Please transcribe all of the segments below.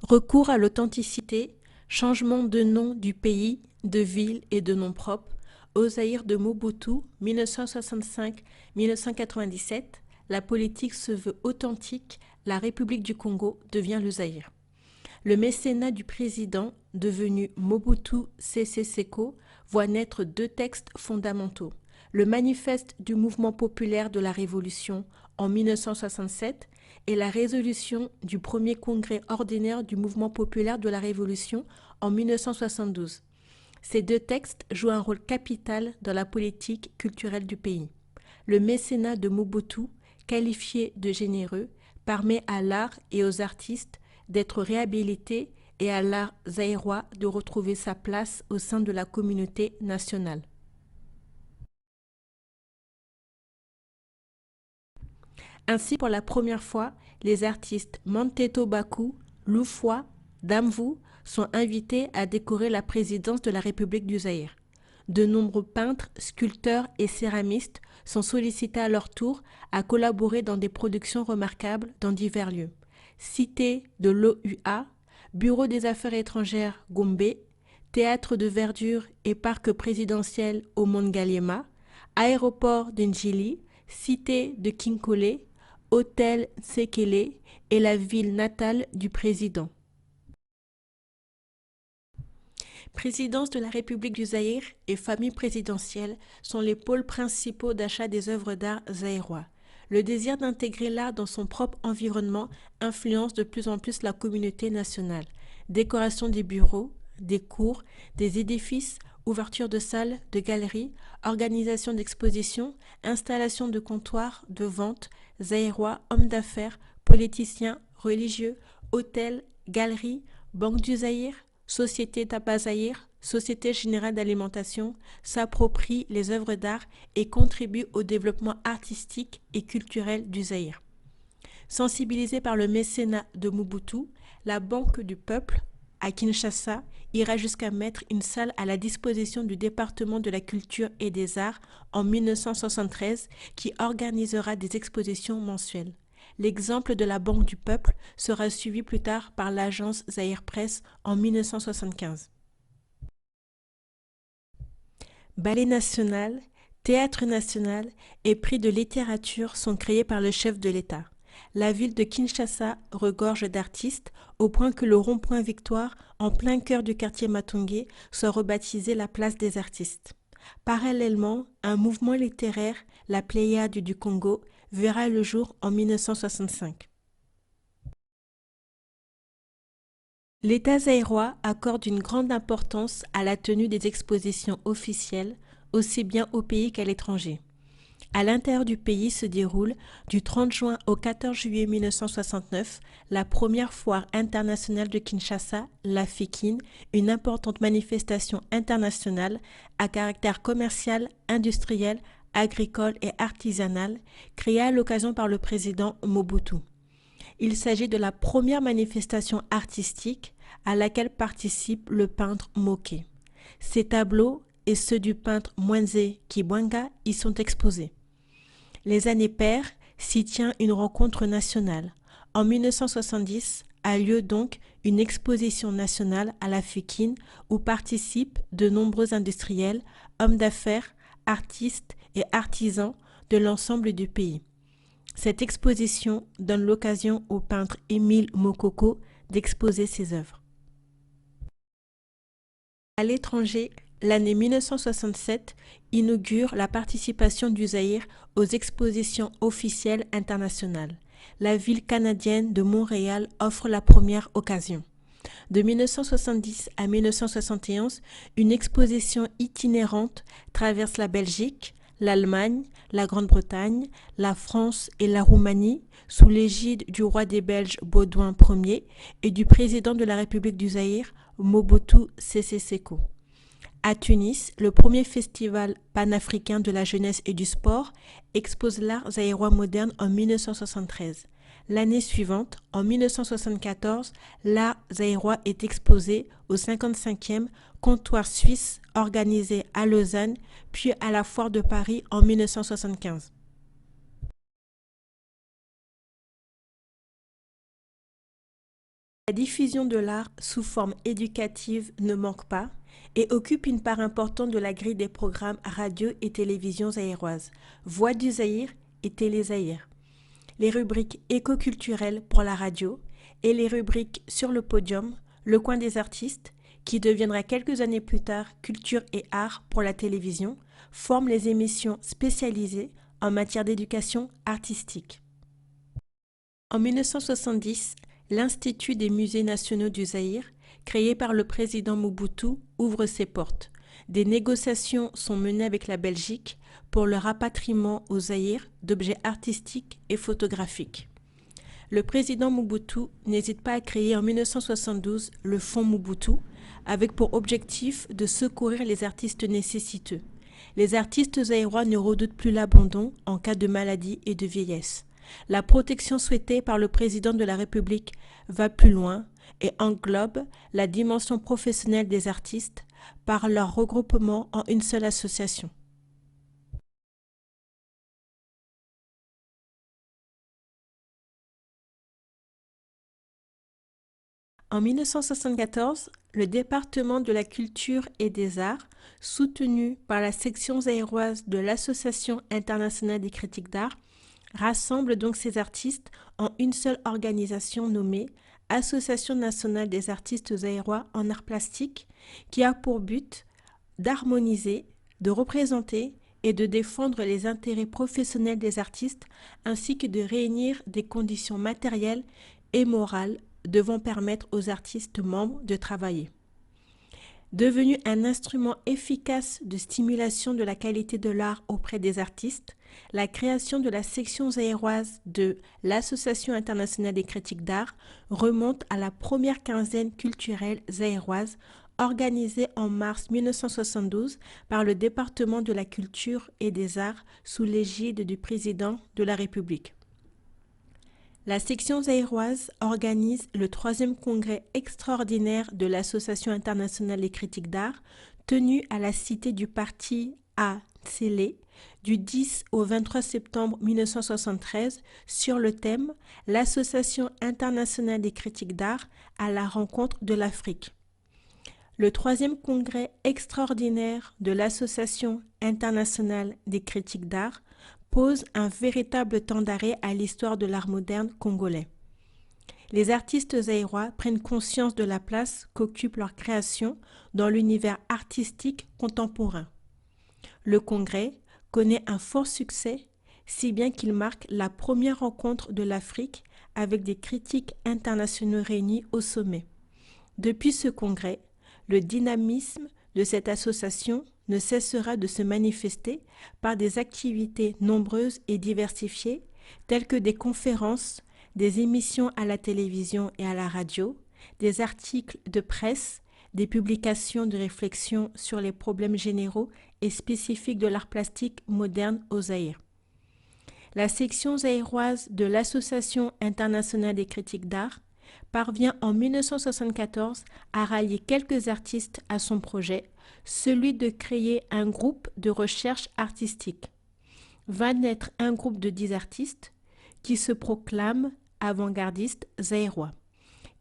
Recours à l'authenticité, changement de nom du pays, de ville et de nom propre. Au Zaïre de Mobutu, 1965-1997, la politique se veut authentique, la République du Congo devient le Zaïre. Le mécénat du président, devenu Mobutu Sese Seko, voit naître deux textes fondamentaux. Le manifeste du mouvement populaire de la Révolution en 1967 et la résolution du premier congrès ordinaire du mouvement populaire de la Révolution en 1972. Ces deux textes jouent un rôle capital dans la politique culturelle du pays. Le mécénat de Mobutu, qualifié de généreux, permet à l'art et aux artistes d'être réhabilités et à l'art zaïrois de retrouver sa place au sein de la communauté nationale. Ainsi, pour la première fois, les artistes Manteto Baku, Loufoua, Damvou sont invités à décorer la présidence de la République du Zaïre. De nombreux peintres, sculpteurs et céramistes sont sollicités à leur tour à collaborer dans des productions remarquables dans divers lieux. Cité de l'OUA, Bureau des Affaires étrangères Gombe, Théâtre de verdure et Parc présidentiel au Mont-Galliema, Aéroport d'Ndjili, Cité de Kinkole, Hôtel Sekele et la ville natale du président. Présidence de la République du Zaïre et famille présidentielle sont les pôles principaux d'achat des œuvres d'art zaïrois. Le désir d'intégrer l'art dans son propre environnement influence de plus en plus la communauté nationale. Décoration des bureaux, des cours, des édifices, ouverture de salles, de galeries, organisation d'expositions, installation de comptoirs, de vente, zaïrois, hommes d'affaires, politiciens, religieux, hôtels, galeries, banque du Zaïre, Société Tapa Zaïre, Société Générale d'Alimentation, s'approprient les œuvres d'art et contribuent au développement artistique et culturel du Zaïre. Sensibilisée par le mécénat de Mobutu, la Banque du Peuple, à Kinshasa, ira jusqu'à mettre une salle à la disposition du département de la culture et des arts en 1973 qui organisera des expositions mensuelles. L'exemple de la Banque du Peuple sera suivi plus tard par l'agence Zaïre Presse en 1975. Ballet national, théâtre national et prix de littérature sont créés par le chef de l'État. La ville de Kinshasa regorge d'artistes au point que le rond-point Victoire, en plein cœur du quartier Matongé, soit rebaptisé la place des artistes. Parallèlement, un mouvement littéraire, la Pléiade du Congo, verra le jour en 1965. L'État zaïrois accorde une grande importance à la tenue des expositions officielles, aussi bien au pays qu'à l'étranger. À l'intérieur du pays se déroule, du 30 juin au 14 juillet 1969, la première foire internationale de Kinshasa, la FIKIN, une importante manifestation internationale à caractère commercial, industriel, agricole et artisanal, créée à l'occasion par le président Mobutu. Il s'agit de la première manifestation artistique à laquelle participe le peintre Moké. Ses tableaux et ceux du peintre Mwenze Kibwanga y sont exposés. Les années paires, s'y tient une rencontre nationale. En 1970 a lieu donc une exposition nationale à la FIKIN où participent de nombreux industriels, hommes d'affaires, artistes et artisans de l'ensemble du pays. Cette exposition donne l'occasion au peintre Émile Mokoko d'exposer ses œuvres. À l'étranger, l'année 1967 inaugure la participation du Zaïre aux expositions officielles internationales. La ville canadienne de Montréal offre la première occasion. De 1970 à 1971, une exposition itinérante traverse la Belgique, l'Allemagne, la Grande-Bretagne, la France et la Roumanie sous l'égide du roi des Belges Baudouin Ier et du président de la République du Zaïre, Mobutu Sese Seko. À Tunis, le premier festival panafricain de la jeunesse et du sport expose l'art zaïrois moderne en 1973. L'année suivante, en 1974, l'art zaïrois est exposé au 55e comptoir suisse organisé à Lausanne, puis à la Foire de Paris en 1975. La diffusion de l'art sous forme éducative ne manque pas et occupe une part importante de la grille des programmes radio et télévision zaïroises, Voix du Zaïre et Télé Zaïre. Les rubriques éco-culturelles pour la radio et les rubriques Sur le podium, Le coin des artistes, qui deviendra quelques années plus tard Culture et art pour la télévision, forment les émissions spécialisées en matière d'éducation artistique. En 1970, l'Institut des musées nationaux du Zaïre, créé par le président Mobutu, ouvre ses portes. Des négociations sont menées avec la Belgique pour le rapatriement au Zaïre d'objets artistiques et photographiques. Le président Mobutu n'hésite pas à créer en 1972 le Fonds Mobutu, avec pour objectif de secourir les artistes nécessiteux. Les artistes zaïrois ne redoutent plus l'abandon en cas de maladie et de vieillesse. La protection souhaitée par le président de la République va plus loin et englobe la dimension professionnelle des artistes par leur regroupement en une seule association. En 1974, le département de la culture et des arts, soutenu par la section zaïroise de l'Association internationale des critiques d'art, rassemble donc ces artistes en une seule organisation nommée Association nationale des artistes zaïrois en arts plastiques, qui a pour but d'harmoniser, de représenter et de défendre les intérêts professionnels des artistes ainsi que de réunir des conditions matérielles et morales devant permettre aux artistes membres de travailler. Devenu un instrument efficace de stimulation de la qualité de l'art auprès des artistes, la création de la section zaïroise de l'Association internationale des critiques d'art remonte à la première quinzaine culturelle zaïroise organisée en mars 1972 par le département de la culture et des arts sous l'égide du président de la République. La section zaïroise organise le 3e congrès extraordinaire de l'Association internationale des critiques d'art, tenu à la cité du parti à Tsélé, du 10 au 23 septembre 1973, sur le thème « L'Association internationale des critiques d'art à la rencontre de l'Afrique ». Le 3e congrès extraordinaire de l'Association internationale des critiques d'art pose un véritable temps d'arrêt à l'histoire de l'art moderne congolais. Les artistes zaïrois prennent conscience de la place qu'occupe leur création dans l'univers artistique contemporain. Le congrès connaît un fort succès, si bien qu'il marque la première rencontre de l'Afrique avec des critiques internationaux réunis au sommet. Depuis ce congrès, le dynamisme de cette association ne cessera de se manifester par des activités nombreuses et diversifiées, telles que des conférences, des émissions à la télévision et à la radio, des articles de presse, des publications de réflexion sur les problèmes généraux et spécifiques de l'art plastique moderne au Zaïre. La section zaïroise de l'Association internationale des critiques d'art parvient en 1974 à rallier quelques artistes à son projet, celui de créer un groupe de recherche artistique. Va naître un groupe de 10 artistes qui se proclament avant-gardistes zaïrois.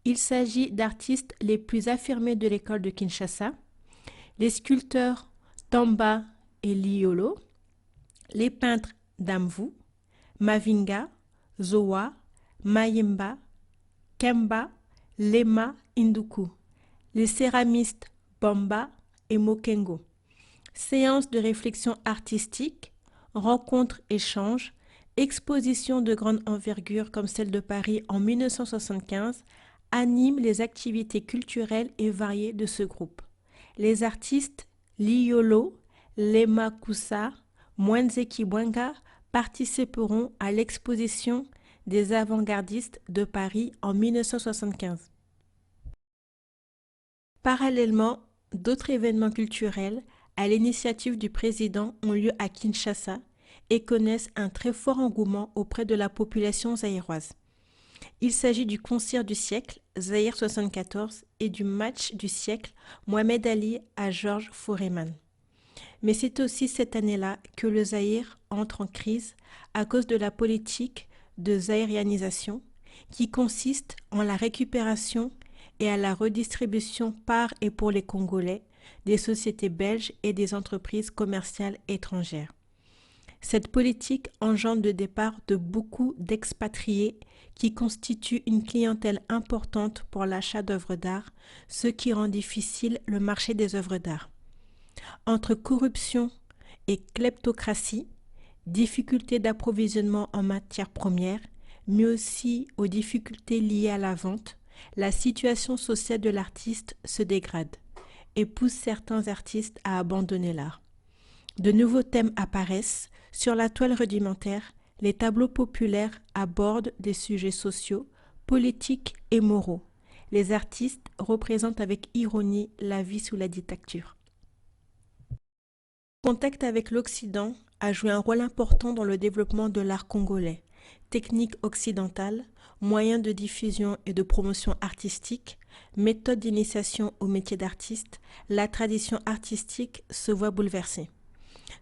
Il s'agit d'artistes les plus affirmés de l'école de Kinshasa, les sculpteurs Tamba et Liolo, les peintres Damvu, Mavinga, Zoa, Mayemba, Kemba, Lema, Induku, les céramistes Bamba et Mokengo. Séances de réflexion artistique, rencontres, échanges, expositions de grande envergure comme celle de Paris en 1975 animent les activités culturelles et variées de ce groupe. Les artistes Liolo, Lema Koussa, Mwenze Kibwenga participeront à l'exposition des avant-gardistes de Paris en 1975. Parallèlement, d'autres événements culturels à l'initiative du président ont lieu à Kinshasa et connaissent un très fort engouement auprès de la population zaïroise. Il s'agit du concert du siècle, Zaïre 74, et du match du siècle, Mohamed Ali à Georges Foreman. Mais c'est aussi cette année-là que le Zaïre entre en crise à cause de la politique de zaïrianisation qui consiste en la récupération et à la redistribution par et pour les Congolais des sociétés belges et des entreprises commerciales étrangères. Cette politique engendre le départ de beaucoup d'expatriés qui constituent une clientèle importante pour l'achat d'œuvres d'art, ce qui rend difficile le marché des œuvres d'art. Entre corruption et kleptocratie, difficultés d'approvisionnement en matières premières, mais aussi aux difficultés liées à la vente, la situation sociale de l'artiste se dégrade et pousse certains artistes à abandonner l'art. De nouveaux thèmes apparaissent. Sur la toile rudimentaire, les tableaux populaires abordent des sujets sociaux, politiques et moraux. Les artistes représentent avec ironie la vie sous la dictature. Le contact avec l'Occident a joué un rôle important dans le développement de l'art congolais. Techniques occidentales, moyens de diffusion et de promotion artistique, méthodes d'initiation au métier d'artiste, la tradition artistique se voit bouleversée.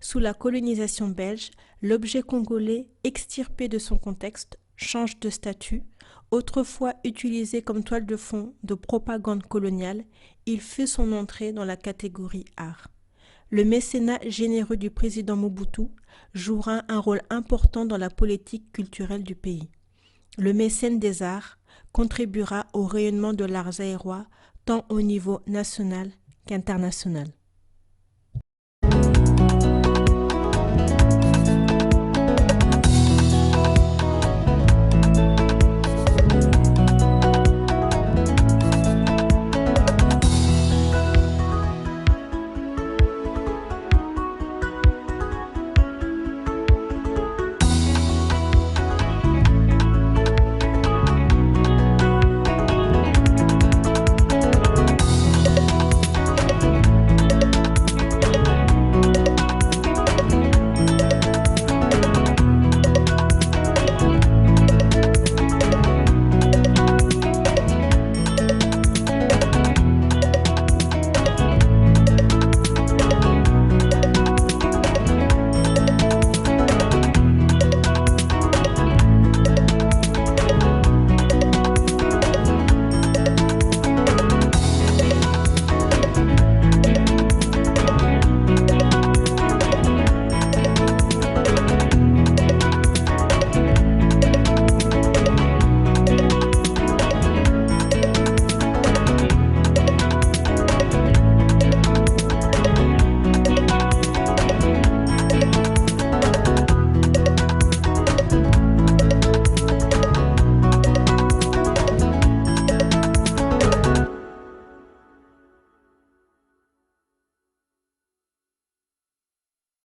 Sous la colonisation belge, l'objet congolais, extirpé de son contexte, change de statut. Autrefois utilisé comme toile de fond de propagande coloniale, il fait son entrée dans la catégorie art. Le mécénat généreux du président Mobutu jouera un rôle important dans la politique culturelle du pays. Le mécène des arts contribuera au rayonnement de l'art zaïrois tant au niveau national qu'international.